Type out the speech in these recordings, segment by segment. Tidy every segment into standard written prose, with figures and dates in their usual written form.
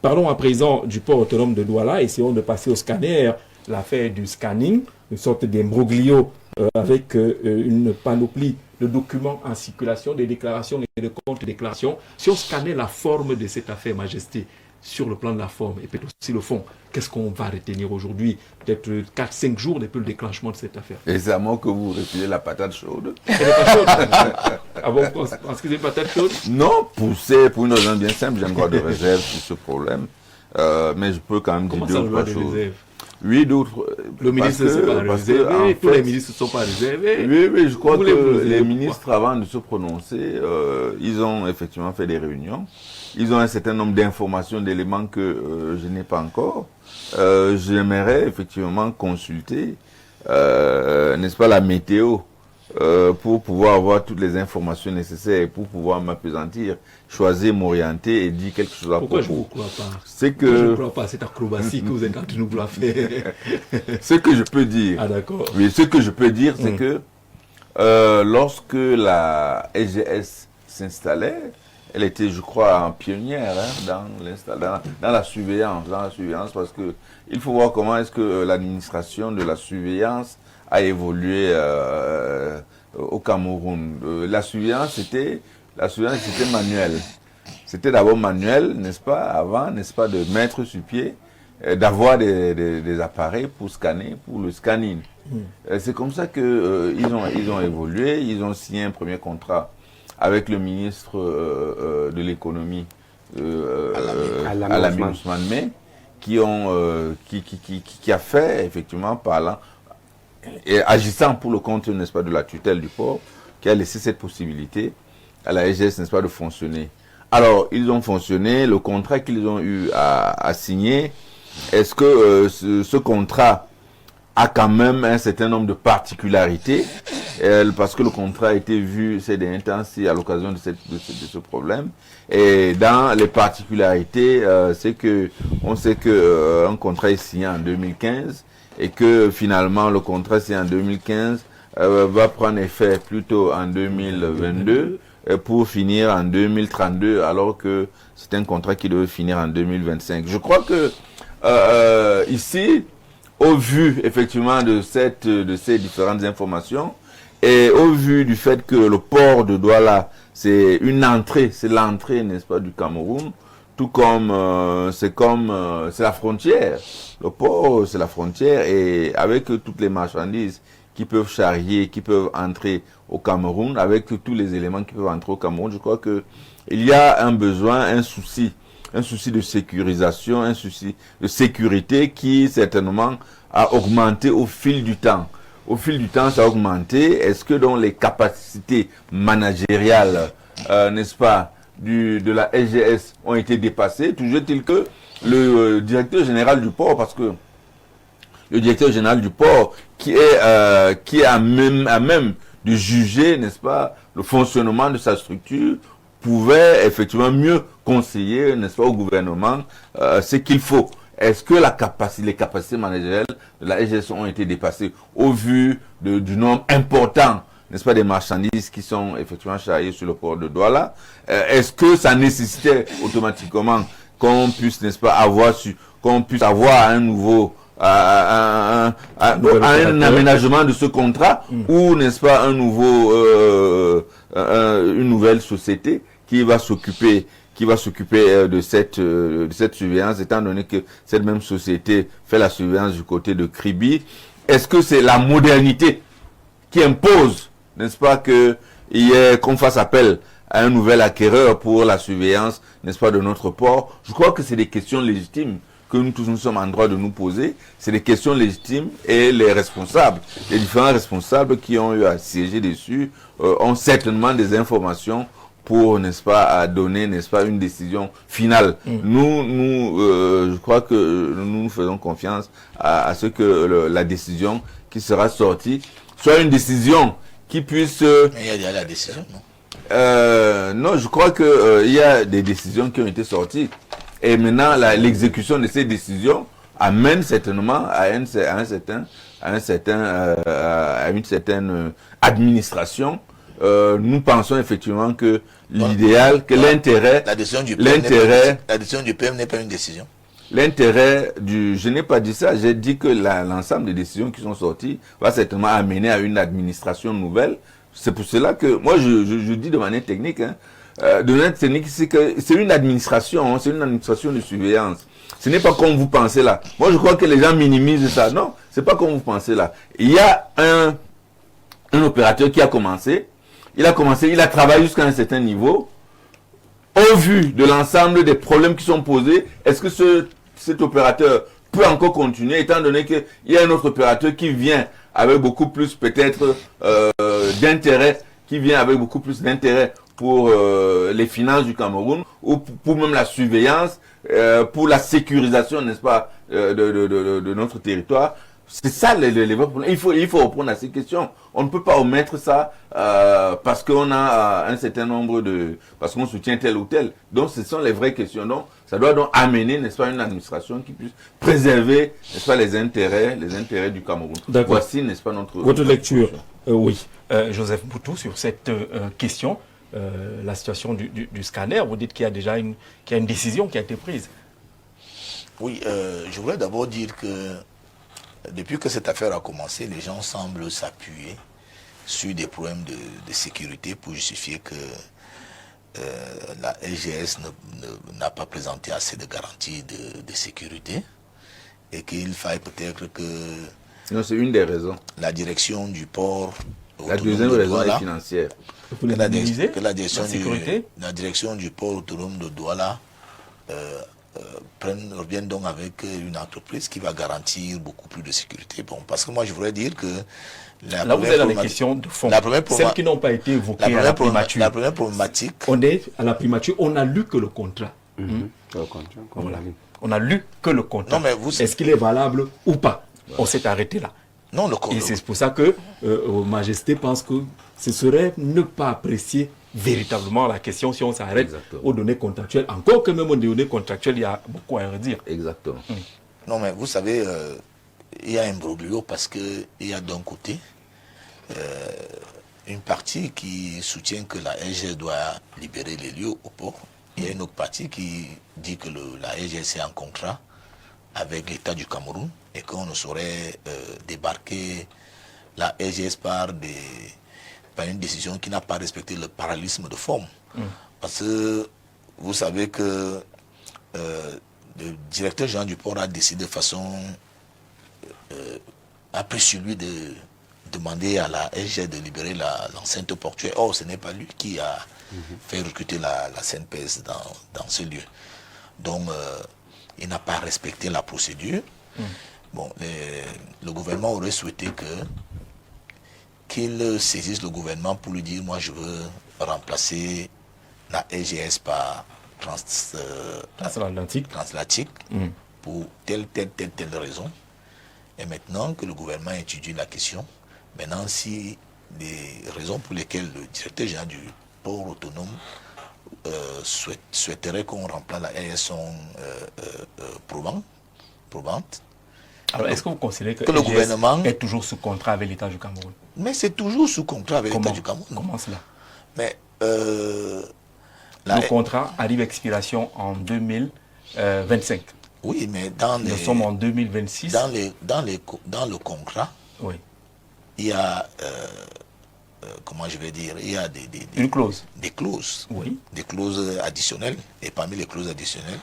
Parlons à présent du port autonome de Douala. Essayons de passer au scanner, l'affaire du scanning, une sorte d'imbroglio avec une panoplie de documents en circulation, des déclarations et de contre-déclarations. Si on scannait la forme de cette affaire, Majesté, sur le plan de la forme et peut-être aussi le fond, qu'est-ce qu'on va retenir aujourd'hui? Peut-être 4-5 jours depuis le déclenchement de cette affaire. Et c'est à moi que vous retirez la patate chaude. Elle n'est pas chaude. Ah bon, parce que c'est une patate chaude? Non, pour une raison bien simple, j'ai un droit de réserve sur ce problème. Mais je peux quand même dire deux ou trois choses. Oui, d'autres. Le ministre ne s'est pas réservé, tous les ministres ne sont pas réservés. Oui, je crois que les ministres, avant de se prononcer, ils ont effectivement fait des réunions. Ils ont un certain nombre d'informations, d'éléments que je n'ai pas encore. J'aimerais effectivement consulter, n'est-ce pas, la météo, pour pouvoir avoir toutes les informations nécessaires et pour pouvoir m'appesantir, choisir, m'orienter et dire quelque chose à propos. Pourquoi je ne vous crois pas? C'est que... Je ne crois pas à cette acrobatie que vous êtes en train de nous faire. Ce que je peux dire... Ah d'accord. Oui, ce que je peux dire, c'est que lorsque la SGS s'installait, elle était, je crois, en pionnière dans la surveillance, parce que il faut voir comment est-ce que l'administration de la surveillance a évolué au Cameroun. La surveillance c'était manuel. C'était d'abord manuel, n'est-ce pas, avant, n'est-ce pas, de mettre sur pied, d'avoir des appareils pour scanner, pour le scanning. C'est comme ça que ils ont évolué, ils ont signé un premier contrat avec le ministre de l'économie, Alamine Ousmane Mey, qui a fait, effectivement, parlant, et agissant pour le compte, n'est-ce pas, de la tutelle du port, qui a laissé cette possibilité à la SGS, n'est-ce pas, de fonctionner. Alors, ils ont fonctionné, le contrat qu'ils ont eu à signer, est-ce que ce contrat a quand même un certain nombre de particularités, parce que le contrat a été vu ces derniers temps à l'occasion de ce problème. Et dans les particularités, c'est que on sait que un contrat est signé en 2015 et que finalement le contrat signé en 2015 va prendre effet plutôt en 2022 pour finir en 2032, alors que c'est un contrat qui devait finir en 2025. Je crois que ici, au vu effectivement de ces différentes informations et au vu du fait que le port de Douala c'est l'entrée, n'est-ce pas, du Cameroun, tout comme c'est la frontière. Le port c'est la frontière et avec toutes les marchandises qui peuvent charrier, qui peuvent entrer au Cameroun, avec tous les éléments qui peuvent entrer au Cameroun, je crois que il y a un besoin, un souci de sécurisation, un souci de sécurité qui certainement a augmenté au fil du temps. Au fil du temps, ça a augmenté. Est-ce que donc les capacités managériales, n'est-ce pas, de la SGS ont été dépassées? Toujours est-il que le directeur général du port, parce que le directeur général du port, qui est à même de juger, n'est-ce pas, le fonctionnement de sa structure, pouvait effectivement mieux conseiller, n'est-ce pas, au gouvernement ce qu'il faut. Est-ce que les capacités managériales de la SGS ont été dépassées au vu du nombre important, n'est-ce pas, des marchandises qui sont effectivement charriées sur le port de Douala? Est-ce que ça nécessitait automatiquement qu'on puisse, n'est-ce pas, avoir un nouveau un aménagement de ce contrat ou, n'est-ce pas, une nouvelle société qui va s'occuper de cette surveillance, étant donné que cette même société fait la surveillance du côté de Kribi? Est-ce que c'est la modernité qui impose, n'est-ce pas, qu'on fasse appel à un nouvel acquéreur pour la surveillance, n'est-ce pas, de notre port? Je crois que c'est des questions légitimes que nous tous nous sommes en droit de nous poser. C'est des questions légitimes et les différents responsables qui ont eu à siéger dessus ont certainement des informations pour, n'est-ce pas, donner, n'est-ce pas, une décision finale. Je crois que nous faisons confiance à ce que la décision qui sera sortie soit une décision qui puisse... Il y a déjà la décision, non? Non, je crois que il y a des décisions qui ont été sorties. Et maintenant, l'exécution de ces décisions amène certainement à une certaine administration nous pensons effectivement que l'idéal, que l'intérêt... La décision du PM n'est pas une décision. L'intérêt du... Je n'ai pas dit ça, j'ai dit que l'ensemble des décisions qui sont sorties va certainement amener à une administration nouvelle. C'est pour cela que, moi je dis de manière technique, de manière technique, c'est que c'est une administration, c'est une administration de surveillance. Ce n'est pas comme vous pensez là. Moi je crois que les gens minimisent ça. Non, c'est pas comme vous pensez là. Il y a un opérateur qui a commencé, il a travaillé jusqu'à un certain niveau. Au vu de l'ensemble des problèmes qui sont posés, est-ce que cet opérateur peut encore continuer, étant donné qu'il y a un autre opérateur qui vient avec beaucoup plus peut-être d'intérêt, pour les finances du Cameroun, ou pour même la surveillance, pour la sécurisation, n'est-ce pas, de notre territoire. C'est ça les vrais problèmes. Il faut répondre à ces questions. On ne peut pas omettre ça parce qu'on a un certain nombre parce qu'on soutient tel ou tel. Donc ce sont les vraies questions. Donc ça doit donc amener, n'est-ce pas, une administration qui puisse préserver, n'est-ce pas, les intérêts du Cameroun. Voici, n'est-ce pas, votre lecture. Oui. Joseph Boutou, sur cette question, la situation du scanner, vous dites qu'il y a déjà une décision qui a été prise. Oui, je voudrais d'abord dire que depuis que cette affaire a commencé, les gens semblent s'appuyer sur des problèmes de sécurité pour justifier que la LGS n'a pas présenté assez de garanties de sécurité et qu'il faille peut-être que... Non, c'est une des raisons. La direction du port... La deuxième raison est financière. Que la direction du port autonome de Douala reviennent donc avec une entreprise qui va garantir beaucoup plus de sécurité. Bon, parce que moi, je voudrais dire que... Là, vous êtes dans les questions de fond. Celles qui n'ont pas été évoquées à la primature. La première problématique... On est à la primature, on n'a lu que le contrat. Voilà. On n'a lu que le contrat. Est-ce qu'il est valable ou pas? On s'est arrêté là. Non, et c'est pour ça que Majesté pense que ce serait ne pas apprécier véritablement la question si on s'arrête aux données contractuelles. Encore que même aux données contractuelles, il y a beaucoup à redire. Exactement. Non, mais vous savez, il y a un imbroglio parce qu'il y a d'un côté une partie qui soutient que la LGS doit libérer les lieux au port. Il y a une autre partie qui dit que la LGS est en contrat avec l'État du Cameroun et qu'on ne saurait débarquer la LGS par une décision qui n'a pas respecté le parallélisme de forme. Parce que vous savez que le directeur général du port a décidé de façon a pris sur lui de demander à la LGS de libérer l'enceinte portuaire. Or, ce n'est pas lui qui a fait recruter la CNPS dans ce lieu. Donc, il n'a pas respecté la procédure. Bon, le gouvernement aurait souhaité qu'il saisisse le gouvernement pour lui dire, moi je veux remplacer la LGS par transatlantique pour telle raison. Et maintenant que le gouvernement étudie la question, maintenant si les raisons pour lesquelles le directeur général du port autonome souhaiterait qu'on remplace la LGS sont probantes. Alors, est-ce que vous considérez que le gouvernement est toujours sous contrat avec l'État du Cameroun? Mais c'est toujours sous contrat avec l'État du Cameroun. Comment cela? Mais le contrat arrive à expiration en 2025. Oui, mais nous sommes en 2026. Dans le contrat, oui, il y a comment je vais dire, il y a une clause. Des clauses. Oui. Des clauses additionnelles. Et parmi les clauses additionnelles,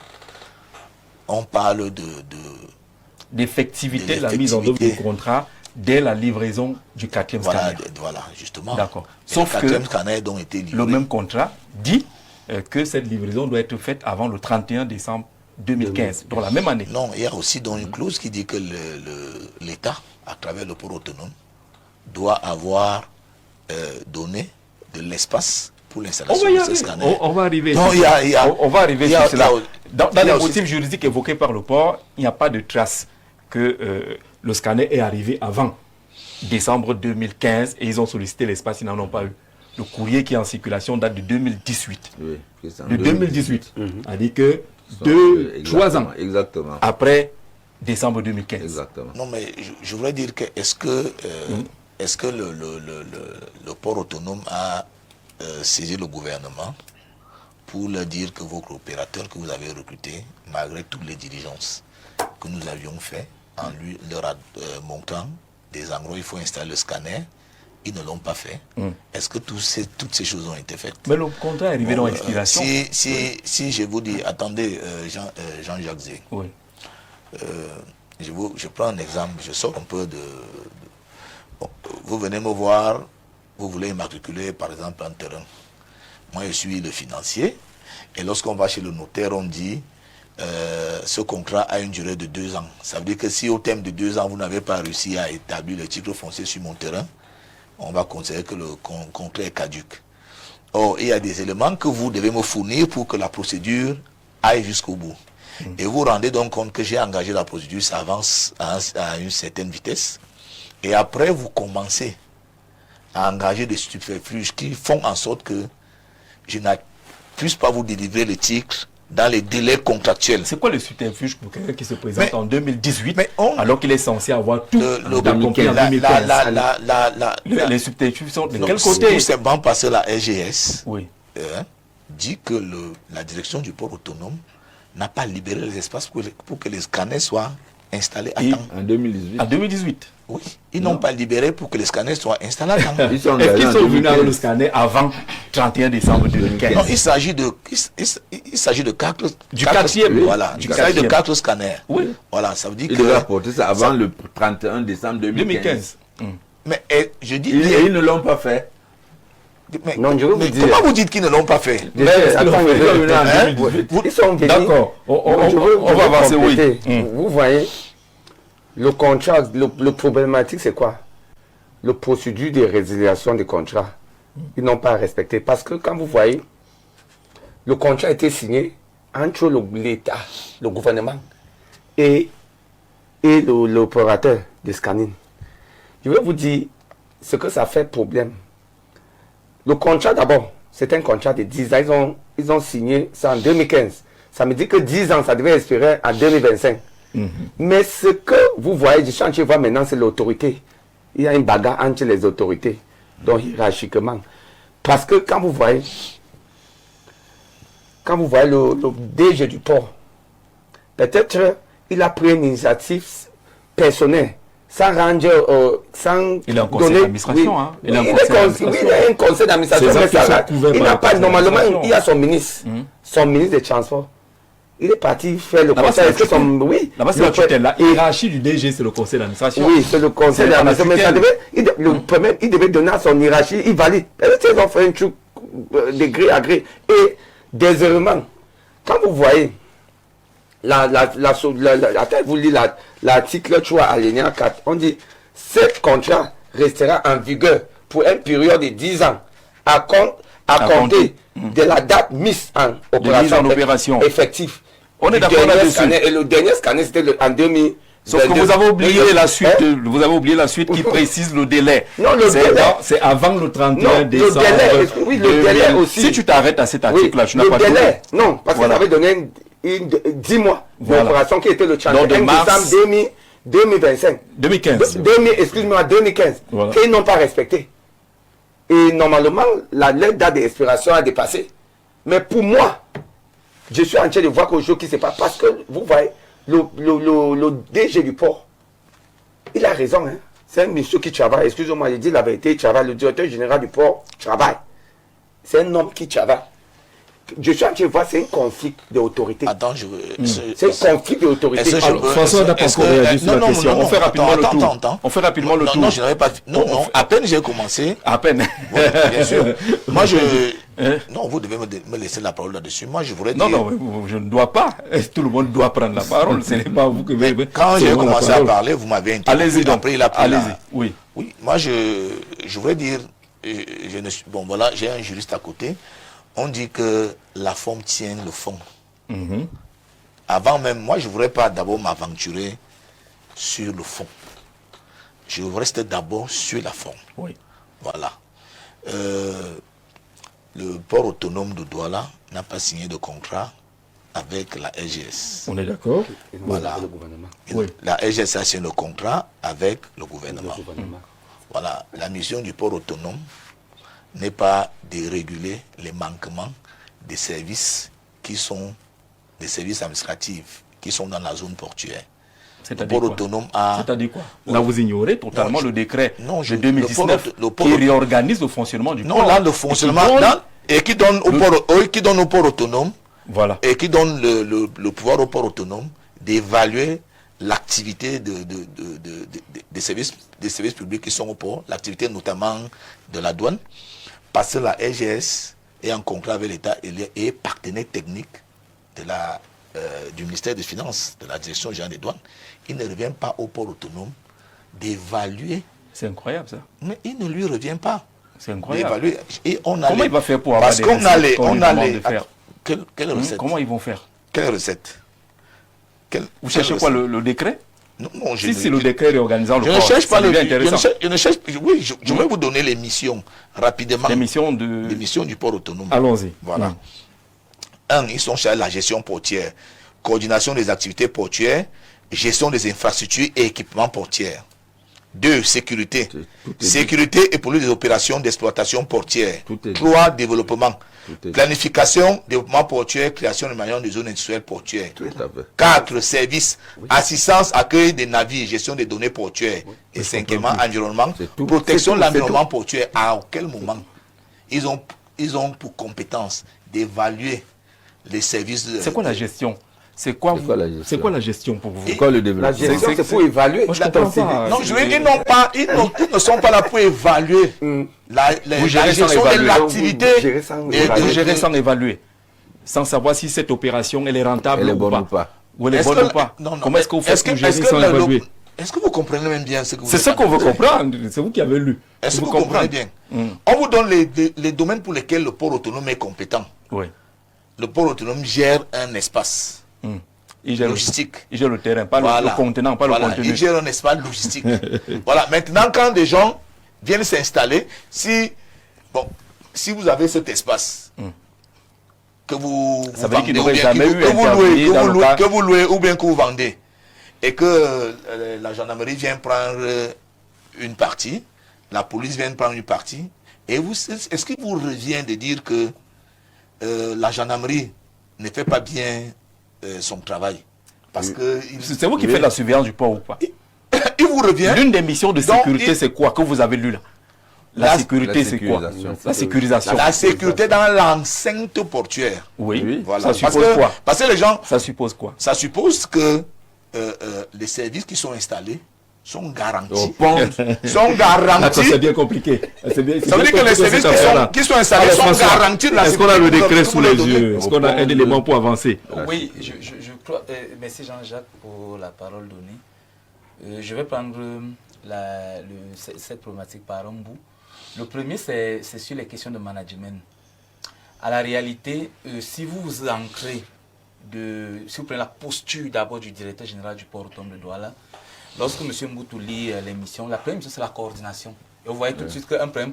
on parle d'effectivité de la mise en œuvre du contrat dès la livraison du 4e scanner. Voilà, justement. D'accord. Sauf que scanner dont été livré. Le même contrat dit que cette livraison doit être faite avant le 31 décembre 2015, dans la même année. Non, il y a aussi dans une clause qui dit que l'État, à travers le port autonome, doit avoir donné de l'espace pour l'installation de ce scanner. On va arriver. Non, on va arriver sur cela. Dans les motifs juridiques évoqués par le port, il n'y a pas de trace que le scanner est arrivé avant décembre 2015 et ils ont sollicité l'espace, ils n'en ont pas eu. Le courrier qui est en circulation date de 2018. Oui, de 2018. A dit que 3 ans après décembre 2015. Exactement. Non, mais je voudrais dire que est-ce que le port autonome a saisir le gouvernement pour leur dire que vos coopérateurs que vous avez recrutés, malgré toutes les diligences que nous avions fait, en leur montrant des endroits où il faut installer le scanner, ils ne l'ont pas fait. Est-ce que toutes ces choses ont été faites? Mais le contrat est arrivé dans l'expiration. Si je vous dis, attendez, Jean-Jacques Zé, Oui. Je prends un exemple, je sors un peu de... Bon, vous venez me voir, vous voulez immatriculer par exemple un terrain. Moi je suis le financier, et lorsqu'on va chez le notaire, on dit ce contrat a une durée de 2 ans. Ça veut dire que si au terme de 2 ans, vous n'avez pas réussi à établir le titre foncier sur mon terrain, on va considérer que le contrat est caduc. Or, il y a des éléments que vous devez me fournir pour que la procédure aille jusqu'au bout. Et vous vous rendez donc compte que j'ai engagé la procédure, ça avance à une certaine vitesse. Et après, vous commencez à engager des subterfuges qui font en sorte que je ne puisse pas vous délivrer le titre dans les délais contractuels. C'est quoi le subterfuge pour quelqu'un qui se présente en 2018 alors qu'il est censé avoir tout accompli en 2015? Les subterfuges sont de quel côté? Tout simplement parce que la RGS dit que la direction du port autonome n'a pas libéré les espaces pour que les scanners soient installés à temps. En 2018. En 2018. Oui, ils n'ont pas libéré pour que les scanners soient installés à temps. Est-ce qu'ils sont venus avec le scanner avant 31 décembre 2015? Non, il s'agit de 4 Voilà, il s'agit de 4 scanners. Oui. Voilà, ça veut dire il devait apporter ça avant le 31 décembre 2015. Mais je dis... Ils ne l'ont pas fait. Mais comment vous dites qu'ils ne l'ont pas fait? Ils sont venus. D'accord. On va avancer, oui. Vous voyez, le contrat, le problématique, c'est quoi? Le procédure de résiliation des contrats. Ils n'ont pas respecté. Parce que quand vous voyez, le contrat a été signé entre l'État, le gouvernement et l'opérateur de scanning. Je vais vous dire ce que ça fait problème. Le contrat, d'abord, c'est un contrat de 10 ans. Ils ont signé ça en 2015. Ça me dit que 10 ans, ça devait expirer en 2025. Mais ce que vous voyez du chantier, maintenant, c'est l'autorité. Il y a une bagarre entre les autorités, donc hiérarchiquement. Parce que quand vous voyez le DG du port, peut-être il a pris une initiative personnelle. Sans rendre, sans il a un conseil d'administration, hein. Il a un conseil d'administration, mais il n'a pas, normalement, il y a son ministre, son ministre des Transports. Il est parti faire le conseil. Là-bas, c'est la tutelle. La hiérarchie du DG, c'est le conseil d'administration. Oui, c'est le conseil d'administration. Mais ça devait, il devait donner à son hiérarchie, il valide. Ils ont fait un truc de gré à gré. Et, désormais, quand vous voyez, vous lisez l'article 3 alinéa 4, on dit ce contrat restera en vigueur pour une période de 10 ans à compter de la date mise en opération effective. On est d'accord là-dessus. Et le dernier scanner, c'était en 2000. Sauf que vous avez oublié la suite, vous avez oublié la suite qui précise le délai. Non, le délai. C'est avant le 31 décembre. Le délai aussi. Si tu t'arrêtes à cet article-là, tu n'as pas de délai. Non, parce qu'il avait donné 10 mois d'opération qui était le 31 décembre 2025. 2015. Excuse-moi, 2015. Voilà. Qu'ils n'ont pas respecté. Et normalement, la date d'expiration a dépassé. Mais pour moi, je suis en train de voir quelque chose qui ne se passe. Parce que, vous voyez, le DG du port, il a raison. Hein. C'est un monsieur qui travaille. Excusez-moi, je dis la vérité, il travaille. Le directeur général du port travaille. C'est un homme qui travaille. Je suis en train de voir, c'est un conflit d'autorité. Attends, c'est un conflit d'autorité. François n'a pas encore réagi sur la question. On fait rapidement le tour. On fait rapidement le tour. Non, je n'avais pas... Non, à peine j'ai commencé. À peine. Oui, bien sûr. Moi, non, vous devez me laisser la parole là-dessus. Moi, je voudrais dire... Non, je ne dois pas. Tout le monde doit prendre la parole. Ce n'est pas vous qui... Quand j'ai commencé à parler, vous m'avez interrompu. Allez-y donc. Après, il a pris Allez-y. Oui. Oui, moi, je voudrais dire... Bon, voilà, j'ai un juriste à côté. On dit que la forme tient le fond. Avant même, moi, je ne voudrais pas d'abord m'aventurer sur le fond. Je veux rester d'abord sur la forme. Oui. Voilà. Le port autonome de Douala n'a pas signé de contrat avec la RGS. On est d'accord. Voilà. Le gouvernement. Oui. La RGS a signé le contrat avec le gouvernement. Voilà. La mission du port autonome n'est pas de réguler les manquements des services qui sont des services administratifs qui sont dans la zone portuaire. C'est-à-dire quoi? Autonome a... C'est-à-dire quoi? Là, vous ignorez totalement le décret de 2019 le port qui réorganise le fonctionnement du port. Non, là, le fonctionnement, et qui donne au port autonome, voilà. Et qui donne le pouvoir au port autonome d'évaluer l'activité des services publics qui sont au port, l'activité notamment de la douane, parce que la RGS est en contrat avec l'État et est partenaire technique du ministère des Finances, de la Direction générale des douanes. Il ne revient pas au port autonome d'évaluer. C'est incroyable ça. Mais il ne lui revient pas. C'est incroyable. D'évaluer. Et comment il va faire pour avoir des recettes qu'on allait faire quelle recette? Comment ils vont faire? Quelle recette? Vous cherchez quoi, le décret? Non, si c'est le décret réorganisant le port, je ne cherche pas je ne cherche. Oui, je vais vous donner les missions rapidement. Les missions du port autonome. Allons-y. Voilà. 1, ils sont chargés de la gestion portière, coordination des activités portuaires, gestion des infrastructures et équipements portières. 2, sécurité. Sécurité et police des opérations d'exploitation portière. 3, développement. Planification, développement portuaire, création de maillons de zones industrielles portuaires. 4, services, assistance, accueil des navires, gestion des données portuaires. Et 5e, environnement, protection de l'environnement portuaire. À quel moment ils ont pour compétence d'évaluer les services. C'est quoi la gestion? C'est quoi la gestion pour vous? C'est quoi le développement? La gestion, c'est pour évaluer. Moi, je comprends pas. Non, je veux dire, ils ne sont pas là pour évaluer la gestion de l'activité. Vous gérez sans évaluer. Sans savoir si cette opération elle est rentable ou pas. Ou elle est bonne ou pas. Comment est-ce que vous faites pour gérer sans évaluer? Est-ce que vous comprenez même bien ce que vous C'est ce qu'on veut comprendre. C'est vous qui avez lu. Est-ce que vous comprenez bien? On vous donne les domaines pour lesquels le port autonome est compétent. Oui. Le port autonome gère un espace logistique. Il gère le terrain, pas le contenant, pas le contenu. Il gère un espace logistique. Voilà. Maintenant, quand des gens viennent s'installer, si vous avez cet espace que vous vendez, que vous louez ou bien que vous vendez, et que la gendarmerie vient prendre une partie, la police vient prendre une partie, et est-ce qu'il vous revient de dire que la gendarmerie ne fait pas bien son travail? Parce que c'est vous qui faites la surveillance du port ou pas? Il vous revient. L'une des missions de sécurité, c'est quoi que vous avez lu là? La sécurité, c'est quoi? La sécurisation. La sécurité dans l'enceinte portuaire. Oui. Voilà. Ça suppose quoi? Parce que les gens. Ça suppose quoi? Ça suppose que les services qui sont installés sont garantis. Sont garantis. C'est bien compliqué. Ça veut dire que les services qui sont installés sont garantis de la sécurité. Est-ce qu'on a le décret sous les yeux? Est-ce qu'on a un élément pour avancer? Oui, je crois. Merci Jean-Jacques pour la parole donnée. Je vais prendre cette problématique par un bout. Le premier, c'est sur les questions de management. À la réalité, si vous vous ancrez, si vous prenez la posture d'abord du directeur général du port autonome de Douala, lorsque M. Mboutou lit l'émission, la première mission, c'est la coordination. Et vous voyez tout de suite qu'un problème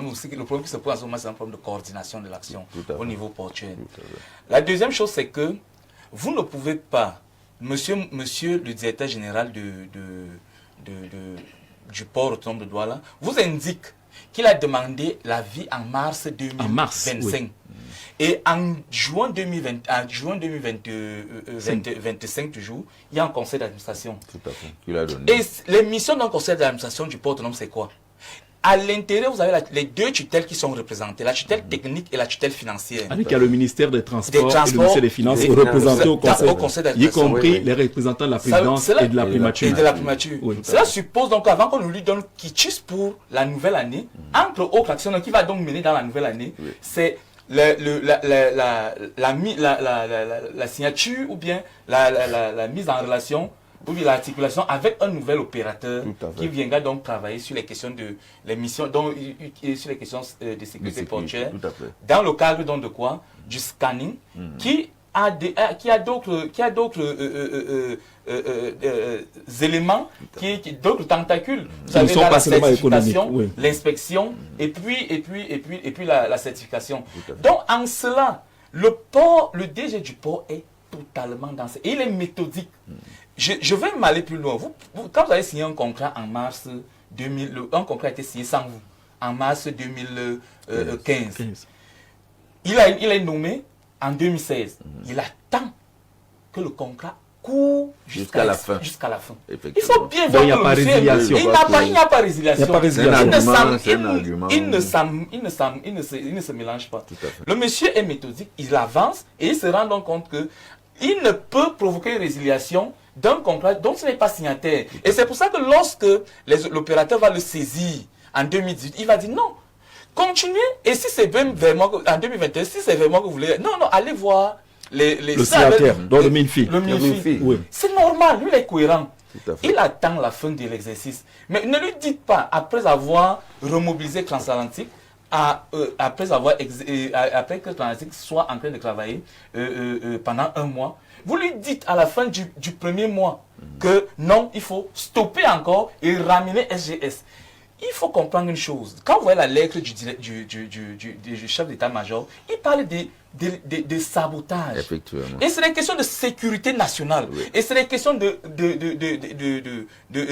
aussi, le problème qui se pose en ce moment, c'est un problème de coordination de l'action au niveau portuaire. La deuxième chose, c'est que vous ne pouvez pas, monsieur le directeur général du port autonome de Douala, vous indique qu'il a demandé l'avis en mars 2025. Oui. Et en juin 2025 toujours, il y a un conseil d'administration. Tout à fait. Qui l'a donné. Et les missions d'un conseil d'administration du port autonome, c'est quoi? À l'intérieur, vous avez les deux tutelles qui sont représentées, la tutelle technique et la tutelle financière. Il y a le ministère des Transports et le ministère des Finances représentés au conseil y compris les représentants de la présidence et de la primature. Cela suppose donc, avant qu'on nous lui donne quitus pour la nouvelle année, entre autres actions qui va donc mener dans la nouvelle année, c'est la signature ou bien la mise en relation ou bien l'articulation avec un nouvel opérateur qui viendra donc travailler sur les questions de les missions, donc sur les questions de sécurité portuaire, dans le cadre donc de quoi? Du scanning, qui a d'autres éléments, d'autres tentacules. Vous avez la certification, l'inspection, et puis la certification. Donc en cela, le DG du port est totalement dans ce... Il est méthodique. Je vais m'aller plus loin. Quand vous avez signé un contrat en mars 2000, un contrat a été signé sans vous. en mars 2015. 15. Il est nommé en 2016. Il attend que le contrat court Jusqu'à la fin. Jusqu'à la fin. Il Effectivement. faut bien Donc, voir il n'y a que pas le monsieur- résiliation. Il n'y a pas résiliation. Il n'y a pas résiliation. C'est un Il ne argument, s'en- c'est un il- argument. il ne se mélange pas. Tout à fait. Le monsieur est méthodique, il avance et il se rend donc compte que il ne peut provoquer une résiliation d'un contrat dont ce n'est pas signataire. Et c'est pour ça que lorsque l'opérateur va le saisir en 2018, il va dire non, continuez. Et si c'est même vraiment en 2021, si c'est vraiment que vous voulez, non, allez voir Le signataire, dans le MINFI. Le MINFI. Oui. C'est normal, lui il est cohérent. Tout à fait. Il attend la fin de l'exercice. Mais ne lui dites pas, après avoir remobilisé Transatlantique, après que Transatlantique soit en train de travailler pendant un mois, vous lui dites à la fin du premier mois que non, il faut stopper encore et ramener SGS. Il faut comprendre une chose. Quand vous voyez la lettre du chef d'état-major, il parle de sabotage. Effectivement. Et c'est des questions de sécurité nationale. Oui. Et c'est des questions de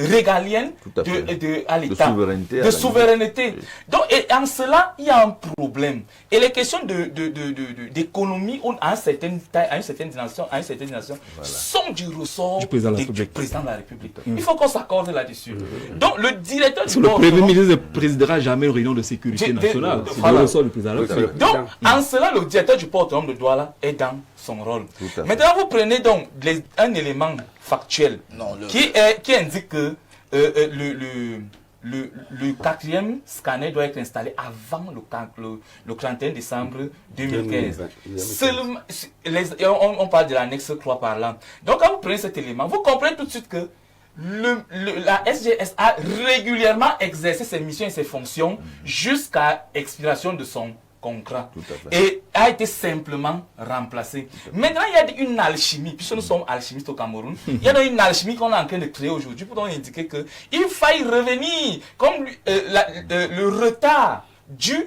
régalienne Tout à fait. à l'État. souveraineté à De la souveraineté. limite. Donc, et en cela, il y a un problème. Et les questions d'économie à une certaine taille, à une certaine dimension, sont du ressort Du président de la du République. président de la République. Il faut qu'on s'accorde là-dessus. Donc, le directeur Parce du que le port Premier autonome- ministre ne présidera jamais une réunion de sécurité nationale. C'est voilà. le ressort du président de la République. donc, en cela, le directeur du port autonome de Douala est dans son rôle. Tout à fait. Maintenant, vous prenez donc un élément factuel Non, qui indique que le quatrième scanner doit être installé avant le 31 décembre 2015. 2020. Seulement, on parle de l'annexe 3 par là. Donc, quand vous prenez cet élément, vous comprenez tout de suite que la SGS a régulièrement exercé ses missions et ses fonctions jusqu'à expiration de son contrat. Tout à fait. Et a été simplement remplacé. Maintenant, il y a une alchimie, puisque nous sommes alchimistes au Cameroun, il y a une alchimie qu'on est en train de créer aujourd'hui pour donc indiquer qu'il faille revenir, comme le retard dû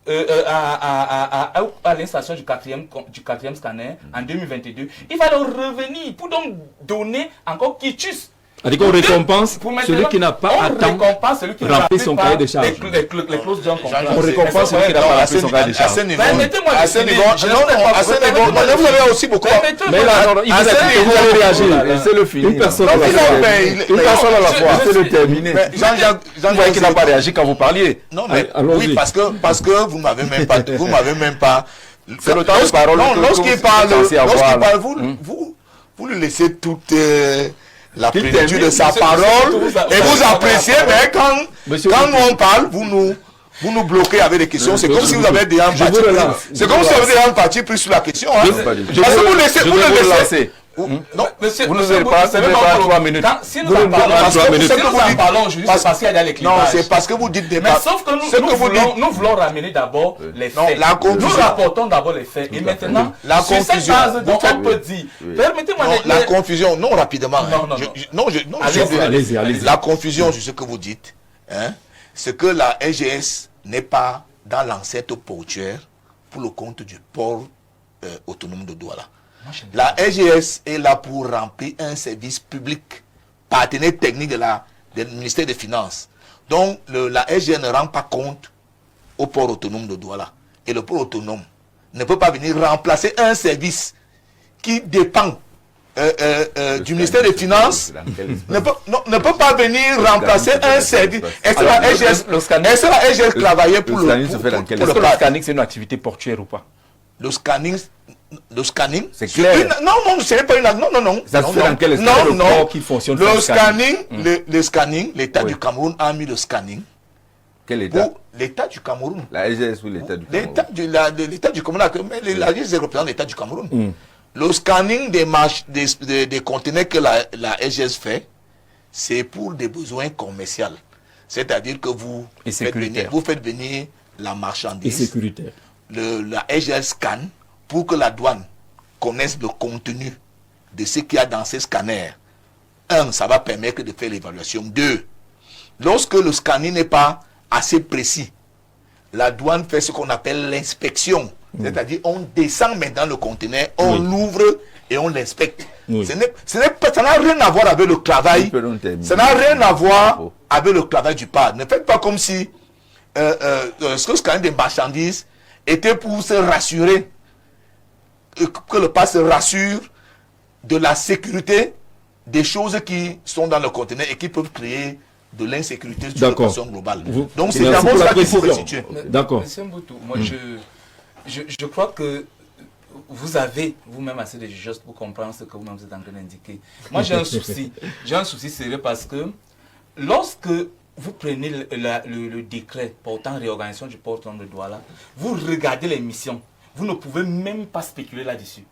à l'installation du quatrième scanner en 2022, il va donc revenir pour donc donner encore quitus. C'est-à-dire qu'on récompense Pour celui qui n'a pas à temps rempli son cahier de charges. les clauses d'un contrat. On récompense celui qui n'a pas rempli son cahier de À ce charges. niveau, Permettez-moi de à ce finir. niveau, Je non, ne sais non, pas à ce pourquoi. niveau, non, vous avez aussi beaucoup. Permettez-moi Mais là, de- il à vous ce a niveau, vous allez réagir. Laissez-le finir. Une personne Non, à la mais fois. non, mais Une personne à la fois. je- Laissez-le terminer. Mais Jean-Jacques, Vous voyez qu'il n'a pas réagi quand vous parliez. Non, mais Allons-y. oui, parce que vous m'avez même pas, C'est le temps de parole Non, que lorsqu'il vous parle, êtes censé avoir, lorsqu'il là. parle, vous lui laissez toute la Qu'il plénitude termine. de sa C'est- parole c'est- et vous appréciez, mais Monsieur quand le- nous on parle, vous nous bloquez avec des questions. C'est comme si vous avez déjà un Je vous parti relance. pris. C'est comme si vous avez déjà un parti pris sur la question. Hein. pas du tout. Parce que vous laissez, Je vous vais le vous laissez. lancer. Non, Monsieur, Vous nous monsieur, avez pas- c'est vous même avez pas pas 3 minutes. Quand- Si nous Vous en n'avez pas parlons, 3 minutes. si nous en parlons aujourd'hui, c'est parce qu'il y a des non, clivages. c'est parce que vous dites des Mais sauf que ce que nous vous dites. voulons ramener d'abord les Non, faits. la conclusion. Nous rapportons d'abord les faits. Et maintenant, La sur cette conclusion. base, donc, on Oui. peut dire. Oui. Permettez-moi Non, de la confusion, non rapidement. hein. Non, non, non. Allez-y. La confusion sur ce que vous dites, hein, c'est que la SGS n'est pas dans l'ancêtre portuaire pour le compte du port autonome de Douala. La SGS est là pour remplir un service public, partenaire technique du ministère des Finances. Donc, la SGS ne rend pas compte au port autonome de Douala. Et le port autonome ne peut pas venir remplacer un service qui dépend du ministère des Finances, ne peut pas venir remplacer un service. Est-ce que la SGS travaillait pour le scanning, c'est une activité portuaire ou pas? le scanning, C'est clair. non, ce n'est pas une. Non. Ça se fait dans quel Non, le non. corps qui fonctionne Le par le scanning, le scanning, l'État Oui. du Cameroun a mis le scanning Quel État? pour l'État du Cameroun. La SGS ou l'État du Cameroun? L'État du Cameroun, mais la SGS représente l'État du Cameroun. Le scanning des conteneurs que la SGS fait, c'est pour des besoins commerciaux. C'est-à-dire que vous Et faites venir la Et marchandise. sécuritaire. La SGS scanne pour que la douane connaisse le contenu de ce qu'il y a dans ces scanners. Un, ça va permettre de faire l'évaluation. Deux, lorsque le scanning n'est pas assez précis, la douane fait ce qu'on appelle l'inspection. C'est-à-dire, on descend maintenant le conteneur, on l'ouvre et on l'inspecte. Oui. Ça n'a rien à voir avec le travail. Tu peux donc terminer. Ça n'a rien à voir Oh. avec le travail du PAD. Ne faites pas comme si ce scanning des marchandises était pour se rassurer, que le pas se rassure de la sécurité des choses qui sont dans le conteneur et qui peuvent créer de l'insécurité sur la façon globale. Donc c'est d'abord ça qu'il faut restituer. D'accord. Monsieur Mboutou, moi je crois que vous avez vous-même assez de jugeance pour comprendre ce que vous-même êtes en train d'indiquer. Moi j'ai un souci sérieux parce que lorsque vous prenez le décret portant réorganisation du port autonome de Douala, vous regardez les missions, vous ne pouvez même pas spéculer là-dessus.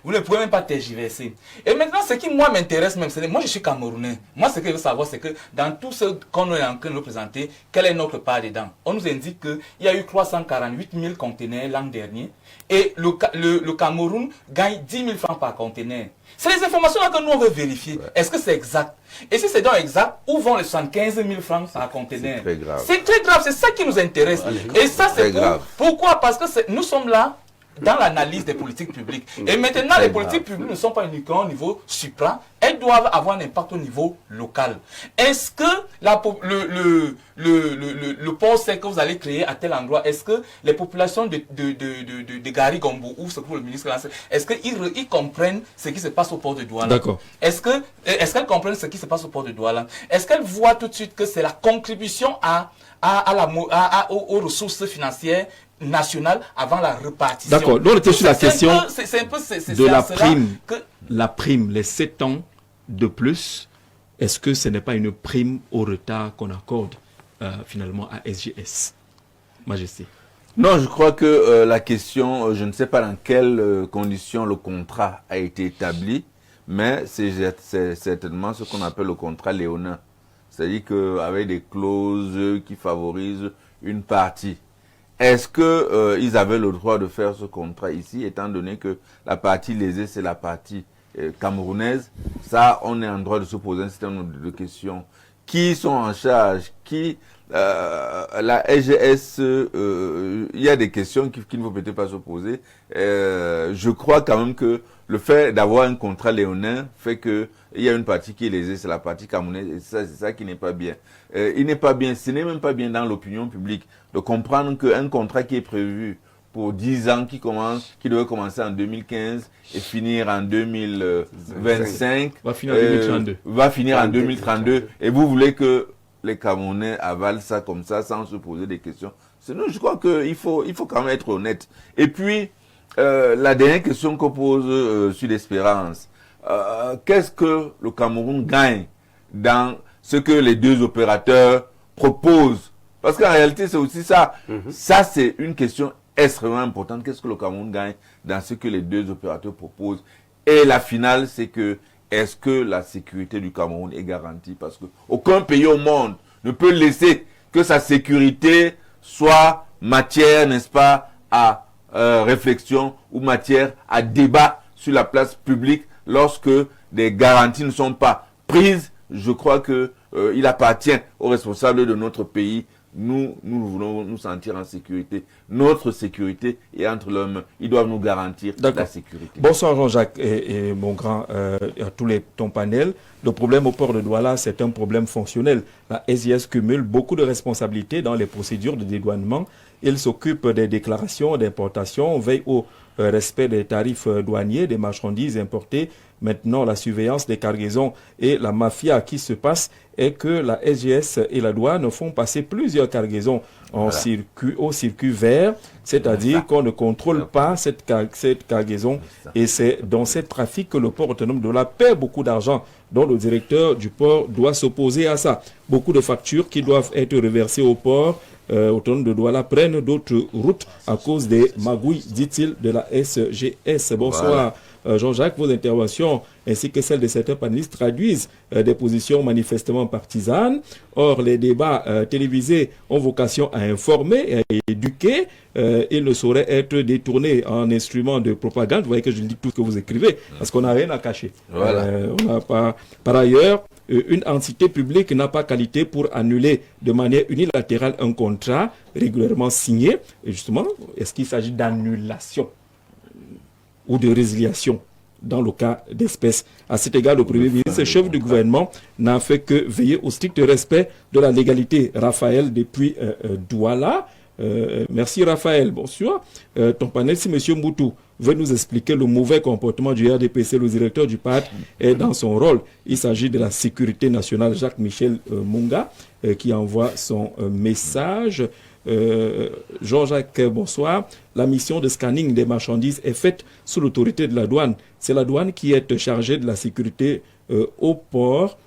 Vous ne pouvez même pas tergiverser. Et maintenant, ce qui moi m'intéresse même, c'est moi je suis Camerounais. Moi ce que je veux savoir, c'est que dans tout ce qu'on est en train de nous présenter, quelle est notre part dedans? On nous indique qu'il y a eu 348 000 conteneurs l'an dernier et le Cameroun gagne 10 000 francs par conteneur. C'est les informations là que nous on veut vérifier. Ouais. Est-ce que c'est exact? Et si c'est donc exact, où vont les 75 000 francs par conteneur? C'est très grave. C'est très grave, c'est ça qui nous intéresse. Et ça c'est pourquoi? Parce que nous sommes là dans l'analyse des politiques publiques. Et maintenant, les politiques publiques ne sont pas uniquement au niveau supra, elles doivent avoir un impact au niveau local. Est-ce que le port sec que vous allez créer à tel endroit, est-ce que les populations de Gari-Gombo ou ce que le ministre lance, est-ce qu'ils comprennent ce qui se passe au port de Douala? D'accord. Est-ce qu'elles comprennent ce qui se passe au port de Douala? Est-ce qu'elles voient tout de suite que c'est la contribution aux ressources financières nationale avant la répartition? D'accord. Donc, on était sur la question de la prime, les 7 ans de plus. Est-ce que ce n'est pas une prime au retard qu'on accorde finalement à SGS? Majesté. Non, je crois que la question, je ne sais pas dans quelles conditions le contrat a été établi, mais c'est certainement ce qu'on appelle le contrat léonin. C'est-à-dire qu'avec des clauses qui favorisent une partie. Est-ce qu'ils avaient le droit de faire ce contrat ici, étant donné que la partie lésée, c'est la partie camerounaise? Ça, on est en droit de se poser un certain nombre de questions. Qui sont en charge? La SGS, il y a des questions qu'il ne faut peut-être pas se poser. Je crois quand même que le fait d'avoir un contrat léonin fait que il y a une partie qui est lésée, c'est la partie camerounaise, et c'est ça qui n'est pas bien. Il n'est pas bien, ce n'est même pas bien dans l'opinion publique de comprendre qu'un contrat qui est prévu pour 10 ans, qui devait commencer en 2015 et finir en 2025, va finir en 2032. Va finir en 2032, et vous voulez que les Camerounais avalent ça comme ça sans se poser des questions. Sinon, je crois qu'il faut quand même être honnête. Et puis, la dernière question qu'on pose sur l'espérance, qu'est-ce que le Cameroun gagne dans ce que les deux opérateurs proposent? Parce qu'en réalité, c'est aussi ça. Ça, c'est une question extrêmement importante. Qu'est-ce que le Cameroun gagne dans ce que les deux opérateurs proposent? Et la finale, c'est que est-ce que la sécurité du Cameroun est garantie? Parce que aucun pays au monde ne peut laisser que sa sécurité soit matière, n'est-ce pas, à réflexion ou matière à débat sur la place publique lorsque des garanties ne sont pas prises. Je crois que il appartient aux responsables de notre pays. Nous voulons nous sentir en sécurité. Notre sécurité est entre leurs mains. Ils doivent nous garantir la sécurité. Bonsoir Jean-Jacques et mon grand, à ton panel. Le problème au port de Douala, c'est un problème fonctionnel. La SIS cumule beaucoup de responsabilités dans les procédures de dédouanement. Il s'occupe des déclarations d'importation, veille au respect des tarifs douaniers, des marchandises importées. Maintenant, la surveillance des cargaisons et la mafia qui se passe est que la SGS et la douane font passer plusieurs cargaisons au circuit vert, c'est-à-dire qu'on ne contrôle pas cette cargaison. Et c'est dans ce trafic que le port autonome de Douala perd beaucoup d'argent, dont le directeur du port doit s'opposer à ça. Beaucoup de factures qui doivent être reversées au port autonome de Douala prennent d'autres routes à cause des magouilles, dit-il, de la SGS. Bonsoir. Jean-Jacques, vos interventions ainsi que celles de certains panélistes traduisent des positions manifestement partisanes. Or, les débats télévisés ont vocation à informer et à éduquer. Ils ne sauraient être détournés en instrument de propagande. Vous voyez que je dis tout ce que vous écrivez parce qu'on n'a rien à cacher. Voilà. On n'a pas... Par ailleurs, une entité publique n'a pas qualité pour annuler de manière unilatérale un contrat régulièrement signé. Et justement, est-ce qu'il s'agit d'annulation ou de résiliation? dans le cas d'espèces. À cet égard, le Premier ministre, chef du gouvernement, n'a fait que veiller au strict respect de la légalité. Raphaël, depuis Douala. Merci Raphaël, bonsoir. Ton panel, si M. Mboutou veut nous expliquer le mauvais comportement du RDPC, le directeur du PAD est dans son rôle. Il s'agit de la sécurité nationale, Jacques-Michel Munga, qui envoie son message. Jean-Jacques, bonsoir. La mission de scanning des marchandises est faite sous l'autorité de la douane. C'est la douane qui est chargée de la sécurité au port.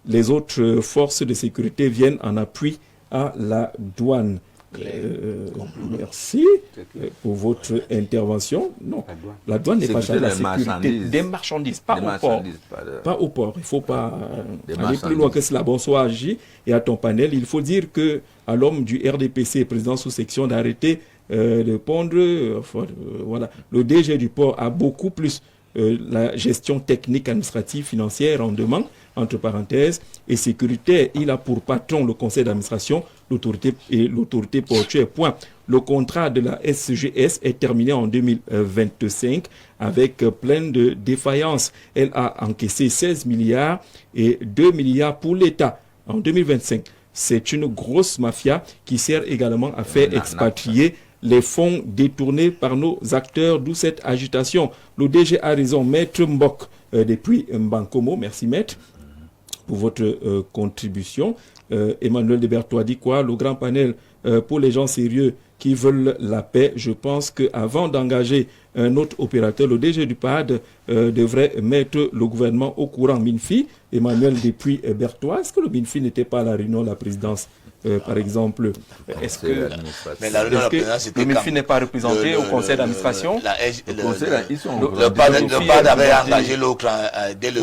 Les autres forces de sécurité viennent en appui à la douane. Merci pour votre intervention. Non, la douane n'est pas chargée de la sécurité des marchandises, pas au port. Pas au port. Il ne faut pas aller plus loin que cela. Bonsoir, J. Et à ton panel, il faut dire que à l'homme du RDPC, président sous-section, d'arrêter de pondre. Voilà. Le DG du port a beaucoup plus la gestion technique, administrative, financière en demande, entre parenthèses, et sécuritaire. Il a pour patron le conseil d'administration, l'autorité et l'autorité portuaire. Point. Le contrat de la SGS est terminé en 2025 avec plein de défaillances. Elle a encaissé 16 milliards et 2 milliards pour l'État en 2025. C'est une grosse mafia qui sert également à faire expatrier les fonds détournés par nos acteurs, d'où cette agitation. Le DG a raison, Maître Mbok, depuis Mbankomo. Merci Maître pour votre contribution. Emmanuel Debertois dit quoi? Le grand panel pour les gens sérieux qui veulent la paix. Je pense qu'avant d'engager un autre opérateur, le DG du PAD devrait mettre le gouvernement au courant. Minfi, Emmanuel depuis Bertois, est-ce que le Minfi n'était pas à la réunion de la présidence par exemple? Est-ce que mais la réunion de la présidence, c'était le MIFI n'est pas représenté au conseil d'administration? Le PAD avait engagé l'autre dès le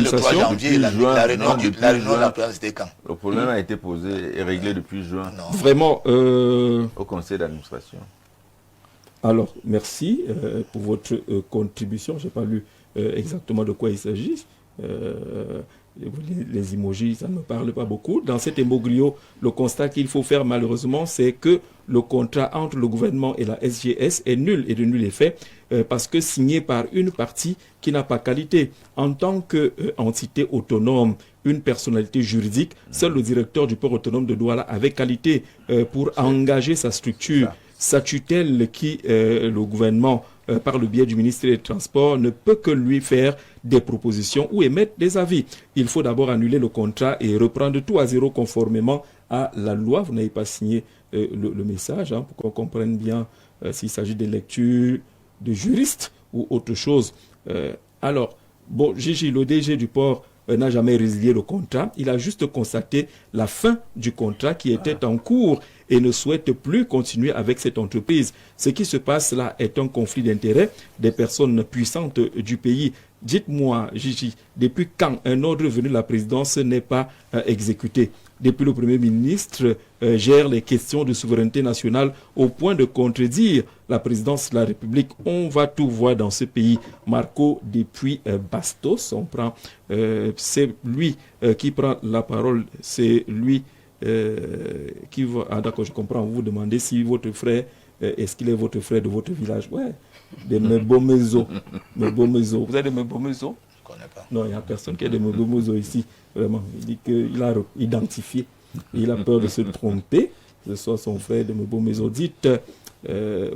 3 janvier. La réunion de la présidence, c'était quand? Le problème a été posé et réglé depuis juin. Vraiment au conseil d'administration. Alors, merci pour votre contribution. Je n'ai pas lu exactement de quoi il s'agit. Les emojis, ça ne me parle pas beaucoup. Dans cet imbroglio, le constat qu'il faut faire malheureusement, c'est que le contrat entre le gouvernement et la SGS est nul et de nul effet parce que signé par une partie qui n'a pas qualité. En tant qu'entité autonome, une personnalité juridique, seul le directeur du port autonome de Douala avait qualité pour engager sa structure. Sa tutelle qui, le gouvernement, par le biais du ministère des Transports, ne peut que lui faire des propositions ou émettre des avis. Il faut d'abord annuler le contrat et reprendre tout à zéro conformément à la loi. Vous n'avez pas signé le message pour qu'on comprenne bien s'il s'agit de lecture de juriste ou autre chose. Alors, bon, Gigi, le DG du port, n'a jamais résilié le contrat. Il a juste constaté la fin du contrat qui était en cours et ne souhaite plus continuer avec cette entreprise. Ce qui se passe là est un conflit d'intérêts des personnes puissantes du pays. Dites-moi, Gigi, depuis quand un ordre venu de la présidence n'est pas exécuté? Depuis le Premier ministre gère les questions de souveraineté nationale au point de contredire la présidence de la République. On va tout voir dans ce pays. Marco, depuis Bastos, on prend, c'est lui qui prend la parole, c'est lui qui va... Ah d'accord, je comprends, vous vous demandez si votre frère, est-ce qu'il est votre frère de votre village? Ouais, de Mebomezo. Mebomezo. Vous êtes de Mebomezo? Je ne connais pas. Non, il n'y a personne qui est de Mebomezo ici. Vraiment, il dit qu'il a identifié. Il a peur de se tromper. Ce soit son frère de Mebomezo. Dites,